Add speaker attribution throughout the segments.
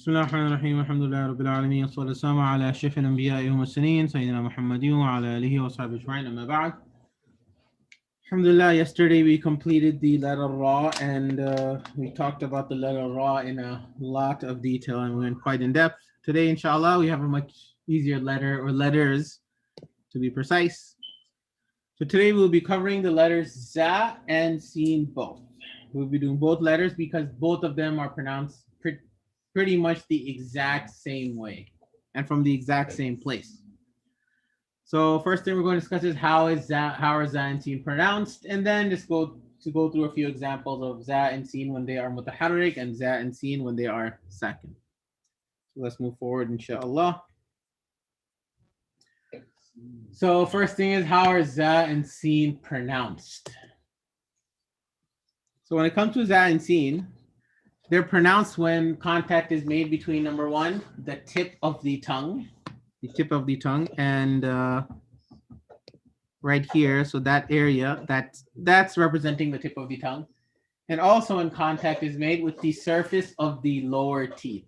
Speaker 1: بسم الله الرحمن الرحيم الحمد لله رب العالمين والصلاة والسلام على أشرف الأنبياء والمرسلين سيدنا محمد وعلى آله وصحبه أجمعين أما بعد. Alhamdulillah, yesterday we completed the letter Ra and we talked about the letter Ra in a lot of detail and we went quite in depth. Today, inshallah, we have a much easier letter or letters to be precise. So today we'll be covering the letters Za and Sin both. We'll be doing both letters because both of them are pronounced pretty much the exact same way and from the exact same place. So first thing we're going to discuss is how are Za and Sin pronounced, and then just go through a few examples of Za and Sin when they are mutaharrik and Za and Sin when they are sakin. So let's move forward, inshallah. So first thing is how are Za and Sin pronounced? So when it comes to Za and Sin, they're pronounced when contact is made between, number one, the tip of the tongue, and right here. So that area, that's representing the tip of the tongue. And also when contact is made with the surface of the lower teeth.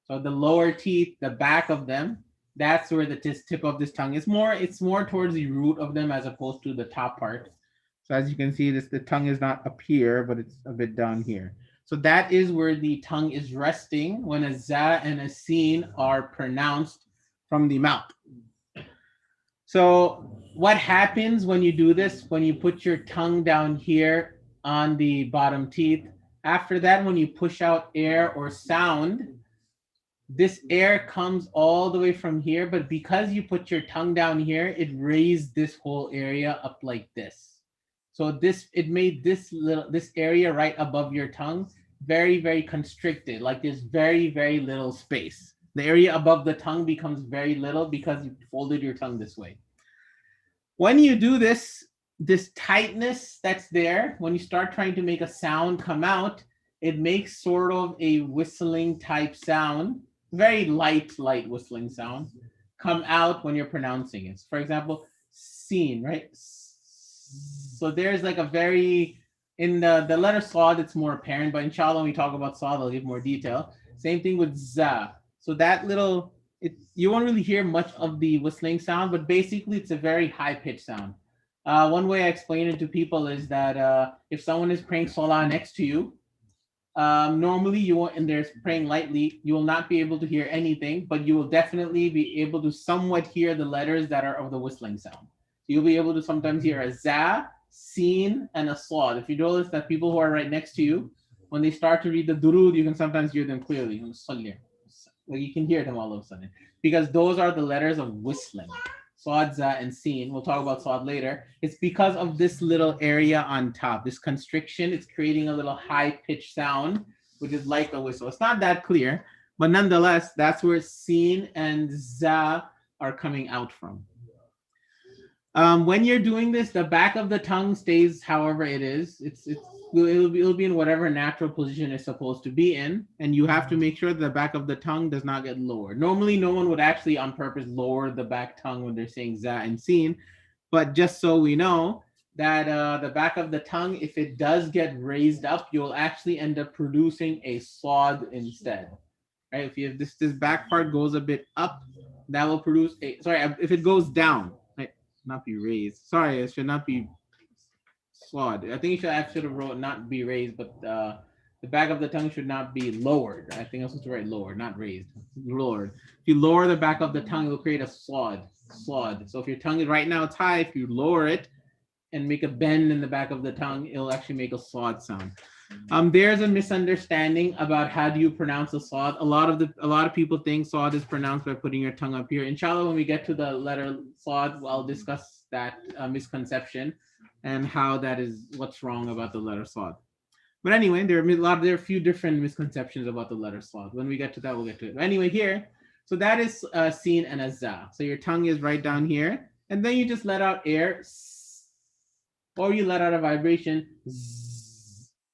Speaker 1: So the lower teeth, the back of them, that's where the tip of this tongue is more. It's more towards the root of them as opposed to the top part. So as you can see, the tongue is not up here, but it's a bit down here. So that is where the tongue is resting when a Za and a Sin are pronounced from the mouth. So what happens when you do this, when you put your tongue down here on the bottom teeth, after that, when you push out air or sound, this air comes all the way from here, but because you put your tongue down here, it raised this whole area up like this. So it made this area right above your tongue very, very constricted, like there's very, very little space. The area above the tongue becomes very little because you folded your tongue this way. When you do this tightness that's there, when you start trying to make a sound come out, it makes sort of a whistling type sound, very light whistling sound, come out when you're pronouncing it. For example, Sin, right? So there's like a very, in the letter Sad, it's more apparent, but inshallah, when we talk about Sad, I'll give more detail. Same thing with Za. So that little, you won't really hear much of the whistling sound, but basically it's a very high-pitched sound. One way I explain it to people is that if someone is praying Salah next to you, normally you won't, and they're praying lightly, you will not be able to hear anything, but you will definitely be able to somewhat hear the letters that are of the whistling sound. So you'll be able to sometimes hear a Za, Sin, and a Sad. If you notice that people who are right next to you, when they start to read the Durud, you can sometimes hear them clearly. Like you can hear them all of a sudden because those are the letters of whistling. Sad, Za, and Sin. We'll talk about Sad later. It's because of this little area on top, this constriction. It's creating a little high-pitched sound, which is like a whistle. It's not that clear, but nonetheless, that's where Sin and Za are coming out from. When you're doing this, the back of the tongue stays however it is. It'll be in whatever natural position it's supposed to be in, and you have to make sure the back of the tongue does not get lowered. Normally, no one would actually on purpose lower the back tongue when they're saying Za and Sin, but just so we know that the back of the tongue, if it does get raised up, you'll actually end up producing a Sad instead. Right? If you have this back part goes a bit up, that will produce if it goes down. Not be raised. Sorry, it should not be Sad. I think I should have wrote not be raised, but the back of the tongue should not be lowered. I think I'm supposed to write lowered, not raised. Lowered. If you lower the back of the tongue, it'll create a Sad. So if your tongue is right now it's high, if you lower it and make a bend in the back of the tongue, it'll actually make a Sad sound. There's a misunderstanding about how do you pronounce a Sad. A lot of people think Sad is pronounced by putting your tongue up here. Inshallah, when we get to the letter Sad, I'll discuss that misconception and how that is what's wrong about the letter Sad. But anyway, there are a few different misconceptions about the letter Sad. When we get to that, we'll get to it. But anyway, here, so that is Sin and a Za. So your tongue is right down here, and then you just let out air, or you let out a vibration.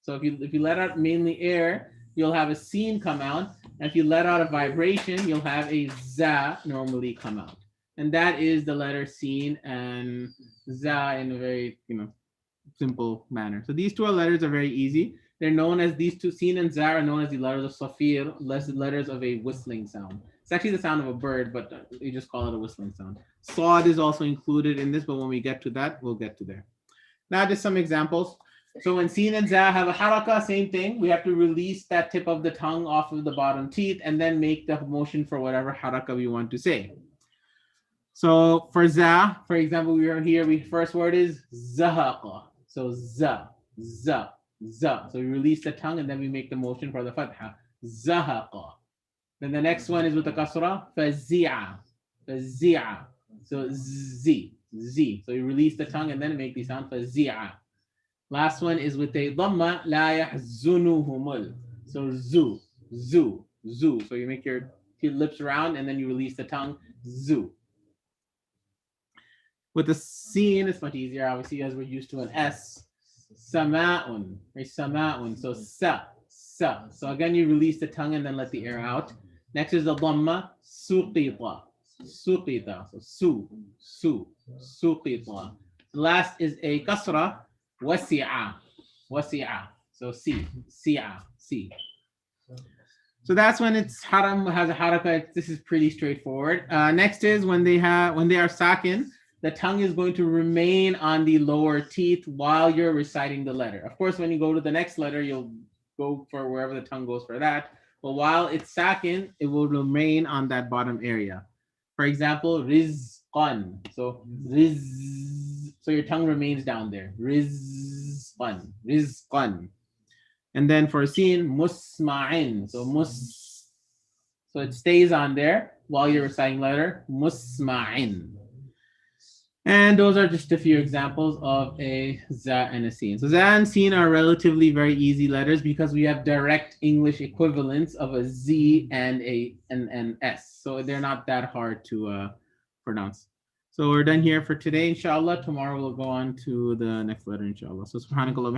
Speaker 1: So if you let out mainly air, you'll have a Sin come out. And if you let out a vibration, you'll have a Za normally come out. And that is the letter Sin and Za in a very, simple manner. So these two letters are very easy. They're known as these two, Sin and Za are known as the letters of Safir, letters of a whistling sound. It's actually the sound of a bird, but you just call it a whistling sound. Sawd is also included in this, but when we get to that, we'll get to there. Now just some examples. So when Sin and Za have a haraka, same thing. We have to release that tip of the tongue off of the bottom teeth and then make the motion for whatever haraka we want to say. So for Za, for example, we are here, first word is Zahaqa. So Za, Za, Za. So we release the tongue and then we make the motion for the fatha. Zahaqa. Then the next one is with the kasra, Fazi'a. Fazi'a. So Z, Z. So you release the tongue and then make the sound Fazi'a. Last one is with a dhamma, la yahzunuhumul. So Zu, Zu, Zu. So you make your lips round and then you release the tongue, Zu. With the Sin, it's much easier, obviously, as we're used to an S. Sama'un, or Sama'un. So Sa, Sa. So again, you release the tongue and then let the air out. Next is the dhamma, Suqita. Suqita. So Su, Su, Suqita. Last is a kasra, Wasi'a. Wasi'a. So Si, Si'a, Si. So that's when it's haram has a haraka. This is pretty straightforward. Next is when they are sakin, the tongue is going to remain on the lower teeth while you're reciting the letter. Of course, when you go to the next letter, you'll go for wherever the tongue goes for that. But while it's sakin, it will remain on that bottom area. For example, rizqan. So riz. So your tongue remains down there. Rizqan. Rizqan. And then for sin, musma'in. So So it stays on there while you're reciting letter. Musma'in. And those are just a few examples of a za and a sin. So za and sin are relatively very easy letters because we have direct English equivalents of a z and an s. So they're not that hard to pronounce. So we're done here for today, inshallah. Tomorrow we'll go on to the next letter, inshallah. So subhanakallah.